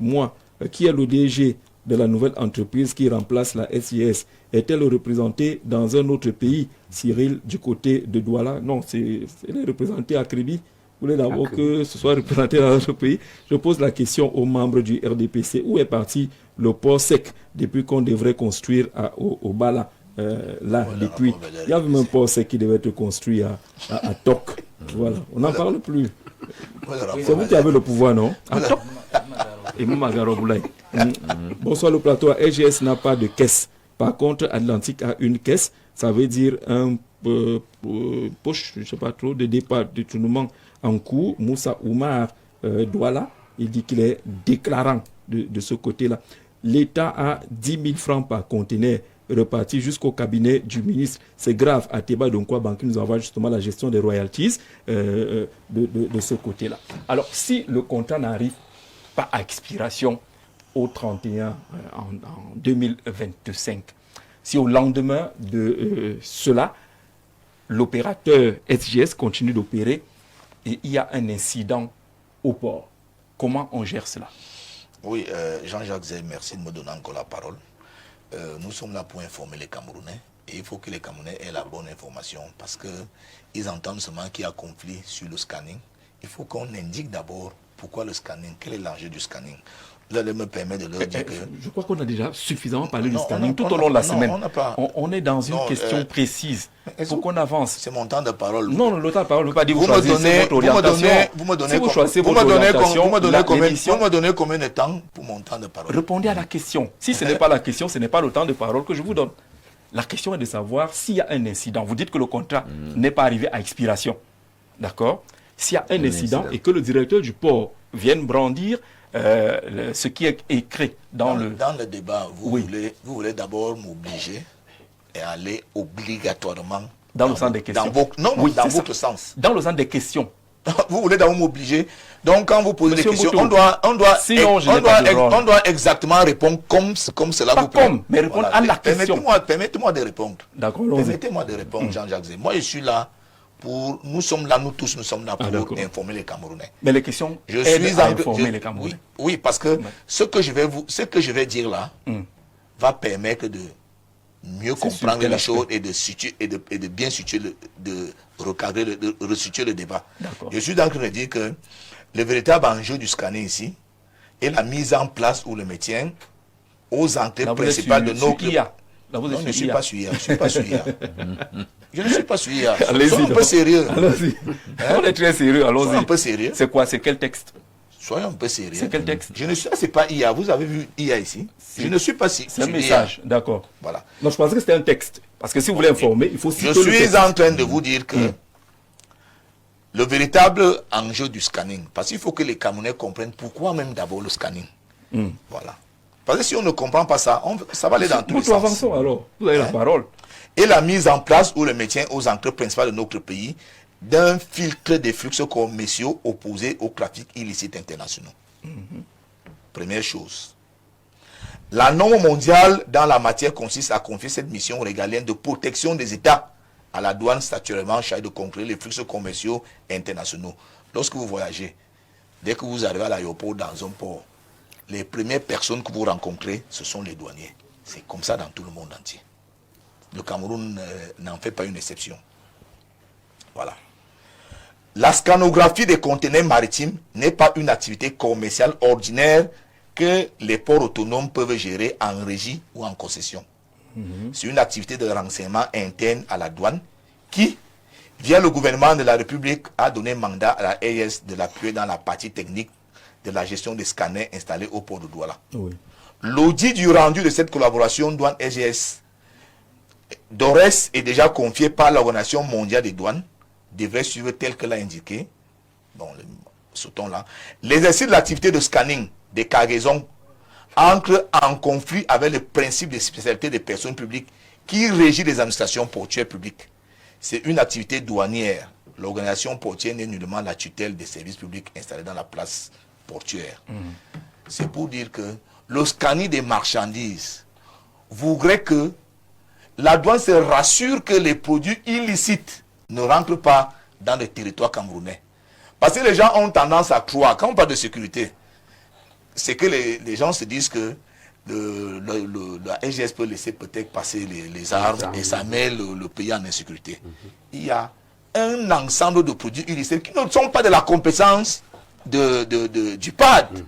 moi, qui est le DG de la nouvelle entreprise qui remplace la SIS? Est-elle représentée dans un autre pays? Cyril, du côté de Douala? Non, elle est représentée à Kribi. Vous voulez d'abord que ce soit représenté dans notre pays? Je pose la question aux membres du RDPC. Où est parti le port sec depuis qu'on devrait construire au Bala? Depuis, il y avait même un port sec qui devait être construit à Tok. Voilà, on n'en parle plus. C'est vous qui avez le pouvoir, non? À Tok. Et Magaro Boulaye. Bonsoir le plateau. SGS n'a pas de caisse. Par contre, Atlantique a une caisse. Ça veut dire un poche, je ne sais pas trop, de départ, de tournement en cours. Moussa Oumar Douala, il dit qu'il est déclarant de ce côté-là. L'État a 10 000 francs par conteneur reparti jusqu'au cabinet du ministre. C'est grave. Ateba Donkwa Banki nous envoie justement la gestion des royalties de ce côté-là. Alors, si le contrat n'arrive pas à expiration au 31 en 2025. Si au lendemain de cela, l'opérateur SGS continue d'opérer et il y a un incident au port, comment on gère cela? Oui, Jean-Jacques Zay, merci de me donner encore la parole. Nous sommes là pour informer les Camerounais et il faut que les Camerounais aient la bonne information parce qu'ils entendent seulement qu'il y a conflit sur le scanning. Il faut qu'on indique d'abord pourquoi le scanning, quel est l'enjeu du scanning. Là, me permet de leur dire que... Je crois qu'on a déjà suffisamment parlé du scanning tout au long de la semaine. On est dans une question précise. Il faut qu'on avance. C'est mon temps de parole. Non, le temps de parole ne veut pas dire que vous choisissez votre orientation. Vous me donnez combien de temps pour mon temps de parole? Répondez à la question. Si ce n'est pas la question, ce n'est pas le temps de parole que je vous donne. La question est de savoir s'il y a un incident. Vous dites que le contrat n'est pas arrivé à expiration. D'accord? S'il y a un incident et que le directeur du port vienne brandir ce qui est écrit dans le débat, vous voulez d'abord m'obliger et aller obligatoirement dans le sens des questions. Dans votre sens. Dans le sens des questions. Vous voulez d'abord m'obliger. Donc quand vous posez des questions, on doit exactement répondre comme cela pas vous plaît. Mais répondre à la question. Permettez-moi de répondre. D'accord. Permettez-moi de répondre, Jean-Jacques Zé. Moi, je suis là nous sommes là pour informer les Camerounais. Mais les questions informer les Camerounais. Oui, parce que ce que je vais dire là va permettre de mieux comprendre les choses et de bien situer de resituer le débat. Je suis en train de dire que le véritable enjeu du scanning ici est la mise en place ou le maintien aux entrées principales de nos clubs. Non, je ne suis pas sur IA. Je ne suis pas sur IA. Soyons un peu sérieux. On est très sérieux, allons-y. Soyons un peu sérieux. C'est quoi? C'est quel texte? Soyons un peu sérieux. C'est quel texte? C'est pas IA. Vous avez vu IA ici? Je ne suis pas sur IA. C'est un message, d'accord. Voilà. Non, je pensais que c'était un texte. Parce que si vous voulez informer, il faut citer le texte. Je suis en train de vous dire que le véritable enjeu du scanning, parce qu'il faut que les Camerounais comprennent pourquoi même d'abord le scanning. Voilà. Parce que si on ne comprend pas ça, ça va aller dans tous les sens. Nous avançons alors. Vous avez la parole. Et la mise en place ou le maintien aux entrées principales de notre pays d'un filtre des flux commerciaux opposés au trafic illicite international. Première chose. La norme mondiale dans la matière consiste à confier cette mission régalienne de protection des États à la douane statuellement chargée de contrôler les flux commerciaux internationaux. Lorsque vous voyagez, dès que vous arrivez à l'aéroport dans un port, les premières personnes que vous rencontrez, ce sont les douaniers. C'est comme ça dans tout le monde entier. Le Cameroun n'en fait pas une exception. Voilà. La scanographie des conteneurs maritimes n'est pas une activité commerciale ordinaire que les ports autonomes peuvent gérer en régie ou en concession. C'est une activité de renseignement interne à la douane qui, via le gouvernement de la République, a donné mandat à la AES de l'appuyer dans la partie technique de la gestion des scanners installés au port de Douala. Oui. L'audit du rendu de cette collaboration douane-SGS d'ORES est déjà confié par l'Organisation mondiale des douanes, devrait suivre tel que l'a indiqué. Bon, sautons là. L'exercice de l'activité de scanning des cargaisons entre en conflit avec le principe de spécialité des personnes publiques qui régit les administrations portuaires publiques. C'est une activité douanière. L'organisation portuaire n'est nullement la tutelle des services publics installés dans la place portuaire. C'est pour dire que le scanning des marchandises voudrait que la douane se rassure que les produits illicites ne rentrent pas dans le territoire camerounais. Parce que les gens ont tendance à croire, quand on parle de sécurité, c'est que les gens se disent que la SGS peut laisser peut-être passer les armes et ça met le pays en insécurité. Il y a un ensemble de produits illicites qui ne sont pas de la compétence du PAD.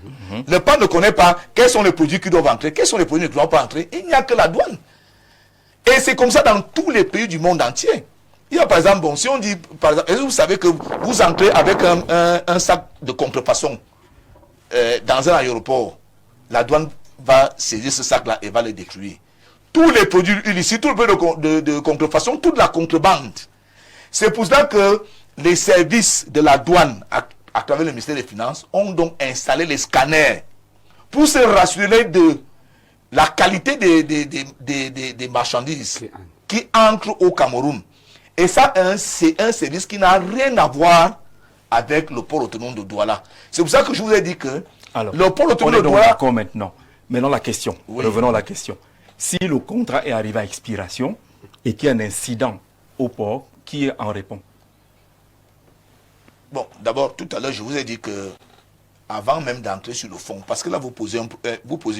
Le PAD ne connaît pas quels sont les produits qui doivent entrer, quels sont les produits qui ne doivent pas entrer. Il n'y a que la douane. Et c'est comme ça dans tous les pays du monde entier. Il y a par exemple, si on dit, par exemple, vous savez que vous entrez avec un sac de contrefaçon dans un aéroport, la douane va saisir ce sac-là et va le détruire. Tous les produits illicites, tout le produit de contrefaçon, toute la contrebande. C'est pour cela que les services de la douane, à travers le ministère des Finances, ont donc installé les scanners pour se rassurer de la qualité des marchandises qui entrent au Cameroun. Et ça, c'est un service qui n'a rien à voir avec le port autonome de Douala. C'est pour ça que je vous ai dit que alors, le port autonome de Douala... D'accord maintenant. Maintenant, la question. Oui. Revenons à la question. Si le contrat est arrivé à expiration et qu'il y a un incident au port, qui en répond? Bon, d'abord, tout à l'heure, je vous ai dit que avant même d'entrer sur le fond, parce que là, vous posez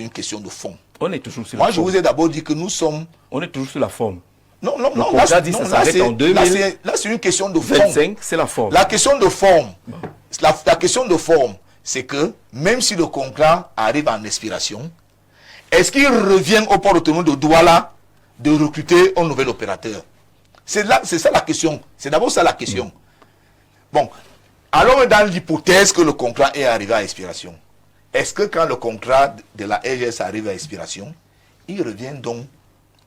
une question de fond. On est toujours sur Moi, la je forme. vous ai d'abord dit que nous sommes... On est toujours sur la forme. Non, non, Le non, contrat dit ça s'arrête en 2025, là, c'est une question de fond. c'est la forme. La question de forme, la question de forme, c'est que même si le contrat arrive en expiration, est-ce qu'il revient au port autonome de Douala de recruter un nouvel opérateur? C'est ça la question. C'est d'abord ça la question. Bon, alors dans l'hypothèse que le contrat est arrivé à expiration, est-ce que quand le contrat de la RGS arrive à expiration, il revient donc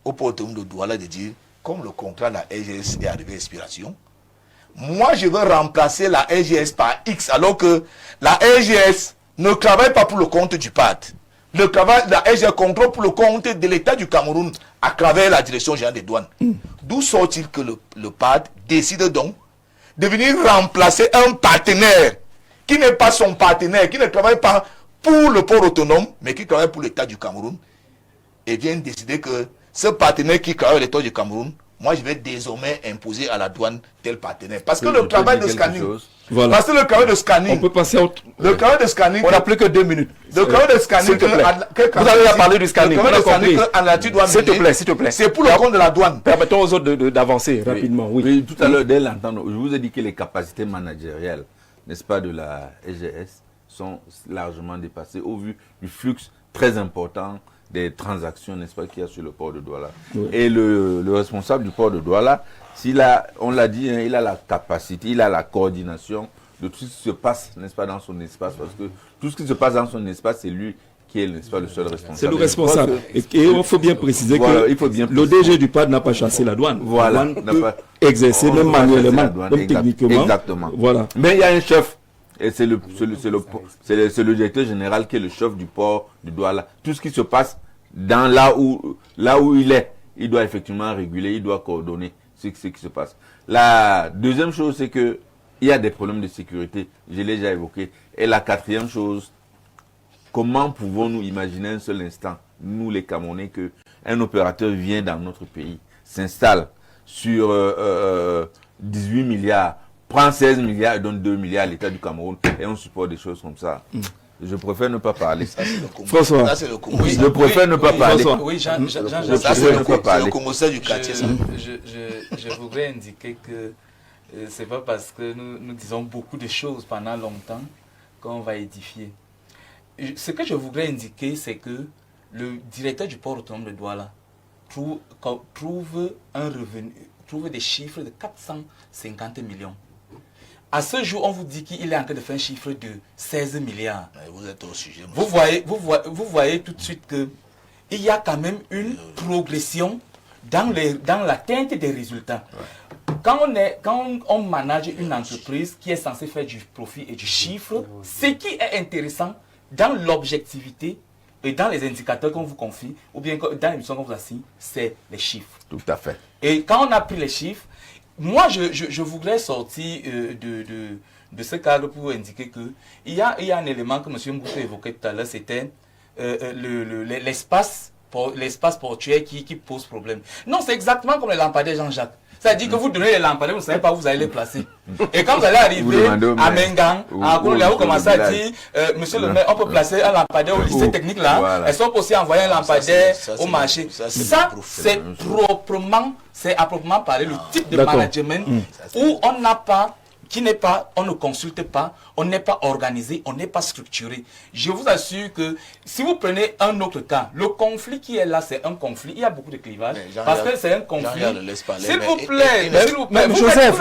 au port autonome de Douala de dire, comme le contrat de la RGS est arrivé à expiration, moi je veux remplacer la RGS par X, alors que la RGS ne travaille pas pour le compte du PAD. La RGS contrôle pour le compte de l'État du Cameroun à travers la direction générale des douanes. D'où sort-il que le PAD décide donc de venir remplacer un partenaire qui n'est pas son partenaire, qui ne travaille pas pour le port autonome, mais qui travaille pour l'État du Cameroun, et vient décider que ce partenaire qui travaille l'État du Cameroun, moi je vais désormais imposer à la douane tel partenaire. Parce que le travail de scanning, Voilà. parce que le travail de On scanning, peut passer au... le travail de scanning, On n'a plus que 2 minutes. le travail de scanning, S'il te plaît. Vous avez à parler du scanning. le travail de On a scanning compris. que Anati doit S'il te mener, plaît, s'il te plaît. c'est pour le compte de la douane. Permettons aux autres d'avancer rapidement, oui. Oui, tout à l'heure, dès l'entendre, je vous ai dit que les capacités managériales, n'est-ce pas, de la EGS sont largement dépassées au vu du flux très important des transactions, n'est-ce pas, qu'il y a sur le port de Douala. Oui. Et le responsable du port de Douala, on l'a dit, hein, il a la capacité, il a la coordination de tout ce qui se passe, n'est-ce pas, dans son espace, parce que tout ce qui se passe dans son espace, c'est lui qui est, n'est-ce pas, le seul responsable. C'est le responsable. Et il faut bien préciser Voilà, que il faut bien le préciser. DG du PAD n'a pas chassé la douane. Voilà, La douane n'a peut pas- exercer, On même ne peut pas chasser manuellement, la douane, même exact- techniquement. Exactement. Voilà. Mais il y a un chef, et c'est le directeur général qui est le chef du port du Douala. Tout ce qui se passe dans là où il est, il doit effectivement réguler, il doit coordonner ce qui se passe. La deuxième chose, c'est que il y a des problèmes de sécurité, je l'ai déjà évoqué. Et la quatrième chose, comment pouvons-nous imaginer un seul instant, nous les Camerounais, qu'un opérateur vient dans notre pays, s'installe sur 18 milliards, prend 16 milliards et donne 2 milliards à l'État du Cameroun et on supporte des choses comme ça. Je préfère ne pas parler. Ça, c'est le Congo. François. Ça, c'est le Congo. Je préfère ne pas parler. François. Oui, Je Ça, préfère c'est ne le pas parler. Congo du quartier. Ça. Je voudrais indiquer que c'est pas parce que nous disons beaucoup de choses pendant longtemps qu'on va édifier. Ce que je voudrais indiquer, c'est que le directeur du port autonome de Douala trouve un revenu, trouve des chiffres de 450 millions. À ce jour, on vous dit qu'il est en train de faire un chiffre de 16 milliards. Mais vous êtes au sujet. Vous voyez tout de suite qu'il y a quand même une progression dans l'atteinte des résultats. Quand on manage une entreprise qui est censée faire du profit et du chiffre, ce qui est intéressant dans l'objectivité et dans les indicateurs qu'on vous confie, ou bien dans l'émission qu'on vous assigne, c'est les chiffres. Tout à fait. Et quand on a pris les chiffres, moi je voudrais sortir de ce cadre pour indiquer qu'il y a un élément que M. Mboutou évoquait tout à l'heure, c'était l'espace portuaire qui pose problème. Non, c'est exactement comme les lampadaires Jean-Jacques. C'est-à-dire que vous donnez les lampadaires, vous ne savez pas où vous allez les placer. Et quand vous allez arriver à Mengang, à Kouroulia, vous commencez à dire, monsieur le maire, on peut placer un lampadaire au lycée technique là. Voilà. Est-ce qu'on peut aussi envoyer un lampadaire au marché? Ça, Ça, c'est à proprement parler le type de D'accord. management où on n'a pas, on ne consulte pas, on n'est pas organisé, on n'est pas structuré. Je vous assure que si vous prenez un autre cas, le conflit qui est là, c'est un conflit. Il y a beaucoup de clivages parce que c'est un conflit. S'il vous plaît, Joseph,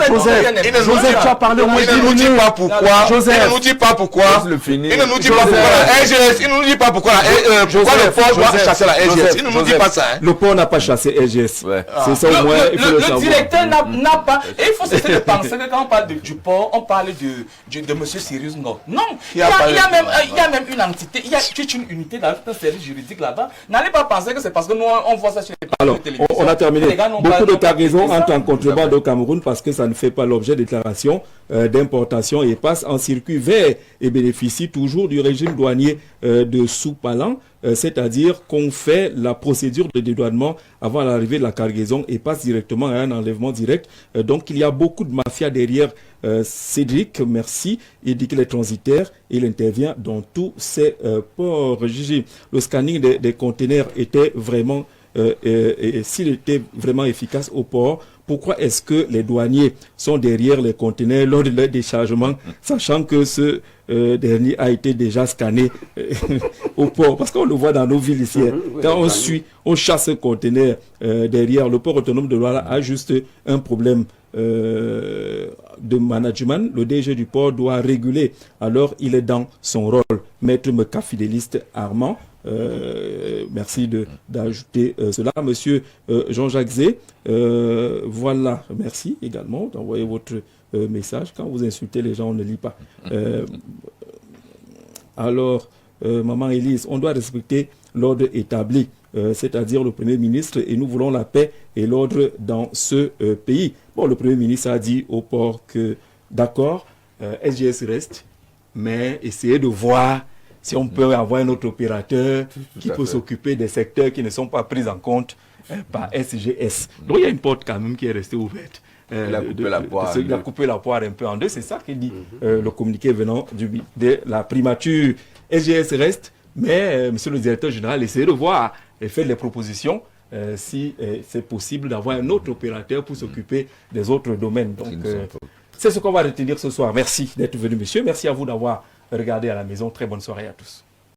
tu as parlé au moins Il 10 ne nous dit minutes. pas pourquoi. Joseph. Il ne nous dit pas pourquoi. Laisse le finir. Il ne nous dit pas pourquoi la RGS. Il ne nous dit pas pourquoi le port doit chasser la RGS. Il ne nous dit pas ça. Le port n'a pas chassé RGS. Ouais. C'est ça au moins, il faut le Le savoir. directeur n'a pas. Et il faut cesser de penser que quand on parle du port, on parle de M. Sirius Ngor. Non, il y a même une entité, il y a toute une unité dans un service juridique là-bas. N'allez pas penser que c'est parce que nous on voit ça sur les Alors, télévisions. on a terminé. Les gars n'ont Beaucoup de pas cargaisons fait ça. entrent en contrebande au Cameroun parce que ça ne fait pas l'objet de déclaration d'importation et passe en circuit vert et bénéficie toujours du régime douanier de Soupalan. c'est-à-dire qu'on fait la procédure de dédouanement avant l'arrivée de la cargaison et passe directement à un enlèvement direct. Donc il y a beaucoup de mafia derrière Cédric, merci. Il dit qu'il est transitaire, il intervient dans tous ces ports. Gigi, le scanning des conteneurs était vraiment, s'il était vraiment efficace au port, pourquoi est-ce que les douaniers sont derrière les conteneurs lors de leur déchargement, sachant que ce dernier a été déjà scanné au port? Parce qu'on le voit dans nos villes ici. Quand on chasse un conteneur derrière, le port autonome de Douala a juste un problème de management. Le DG du port doit réguler. Alors, il est dans son rôle. Maître Meka Fidéliste Armand, merci d'ajouter cela. Monsieur Jean-Jacques Zé, voilà, merci également d'envoyer votre message. Quand vous insultez les gens, on ne lit pas. Alors, Maman Élise, on doit respecter l'ordre établi, c'est-à-dire le Premier ministre, et nous voulons la paix et l'ordre dans ce pays. Bon, le Premier ministre a dit au port que, d'accord, SGS reste, mais essayez de voir si on peut avoir un autre opérateur qui peut s'occuper des secteurs qui ne sont pas pris en compte par SGS. Donc il y a une porte quand même qui est restée ouverte. Il a coupé la poire un peu en deux. C'est ça qui dit le communiqué venant de la primature. SGS reste, mais monsieur le directeur général, essayez de voir et faire les propositions si c'est possible d'avoir un autre opérateur pour s'occuper des autres domaines. Donc c'est ce qu'on va retenir ce soir. Merci d'être venu, monsieur. Merci à vous d'avoir regardé à la maison. Très bonne soirée à tous.